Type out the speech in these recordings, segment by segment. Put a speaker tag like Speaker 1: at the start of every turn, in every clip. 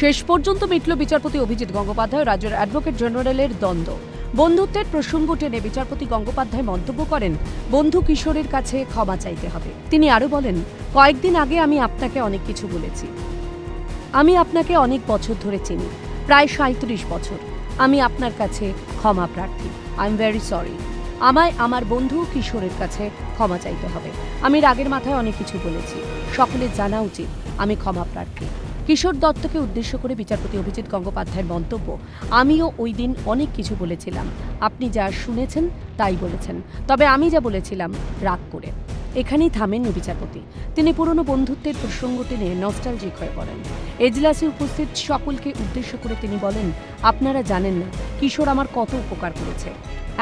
Speaker 1: শেষ পর্যন্ত মিটল বিচারপতি অভিজিৎ গঙ্গোপাধ্যায় রাজ্যের অ্যাডভোকেট জেনারেলের দ্বন্দ্ব। বন্ধুত্বের প্রসঙ্গ টেনে বিচারপতি গঙ্গোপাধ্যায় মন্তব্য করেন, বন্ধু কিশোরের কাছে ক্ষমা চাইতে হবে। তিনি আরও বলেন, কয়েকদিন আগে আমি আপনাকে অনেক কিছু বলেছি। আমি আপনাকে অনেক বছর ধরে চিনি, প্রায় 37 বছর। আমি আপনার কাছে ক্ষমা প্রার্থী। I am very sorry. আমায় আমার বন্ধু কিশোরের কাছে ক্ষমা চাইতে হবে। আমি রাগের মাথায় অনেক কিছু বলেছি। সকলের জানা উচিত আমি ক্ষমা প্রার্থী। কিশোর দত্তকে উদ্দেশ্য করে বিচারপতি অভিজিৎ গঙ্গোপাধ্যায়ের মন্তব্য, আমিও ওই দিন অনেক কিছু বলেছিলাম। আপনি যা শুনেছেন তাই বলেছেন, তবে আমি যা বলেছিলাম রাগ করে। এখানেই থামেননি বিচারপতি। তিনি পুরনো বন্ধুত্বের প্রসঙ্গ টেনে নস্টালজিক হয়ে পড়েন। এজলাসে উপস্থিত সকলকে উদ্দেশ্য করে তিনি বলেন, আপনারা জানেন না কিশোর আমার কত উপকার করেছে।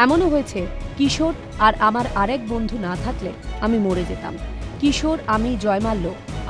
Speaker 1: এমনও হয়েছে কিশোর আর আমার আরেক বন্ধু না থাকলে আমি মরে যেতাম। কিশোর, আমি, জয়মাল্য,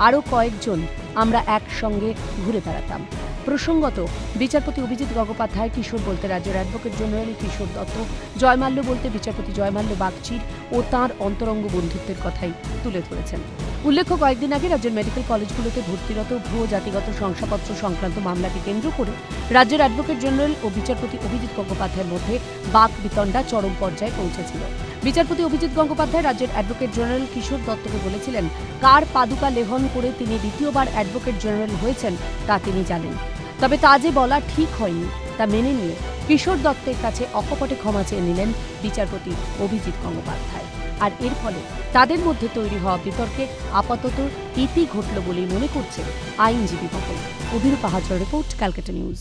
Speaker 1: আরও কয়েকজন আমরা একসঙ্গে ঘুরে বেড়াতাম। প্রসঙ্গত, বিচারপতি অভিজিৎ গঙ্গোপাধ্যায় কিশোর বলতে রাজ্যের অ্যাডভোকেট জেনারেল কিশোর দত্ত, জয়মাল্য বলতে বিচারপতি জয়মাল্য বাগচির ও তাঁর অন্তরঙ্গ বন্ধুত্বের কথাই তুলে ধরেছেন। উল্লেখ্য, কয়েকদিন আগে রাজ্যের মেডিকেল কলেজগুলোতে ভর্তিরত ভুয়ো জাতিগত শংসাপত্র সংক্রান্ত মামলাকে কেন্দ্র করে রাজ্যের অ্যাডভোকেট জেনারেল ও বিচারপতি অভিজিৎ গঙ্গোপাধ্যায়ের মধ্যে বাক বিতণ্ডা চরম পর্যায়ে পৌঁছেছিল। বিচারপতি অভিজিৎ গঙ্গোপাধ্যায় রাজ্যের অ্যাডভোকেট জেনারেল কিশোর দত্তকে বলেছিলেন, কার পাদুকা লেহন করে তিনি দ্বিতীয়বার অ্যাডভোকেট জেনারেল হয়েছেন তা তিনি জানেন। তবে তা যে বলা ঠিক হয়নি তা মেনে নিয়ে কিশোর দত্তের কাছে অকপটে ক্ষমা চেয়ে নিলেন বিচারপতি অভিজিৎ গঙ্গোপাধ্যায়। আর এর ফলে তাদের মধ্যে তৈরি হওয়া বিতর্কে আপাতত ইতি ঘটল বলেই মনে করছে আইনজীবী মহল। অভিরূপ আহাজের রিপোর্ট, ক্যালকাটা নিউজ।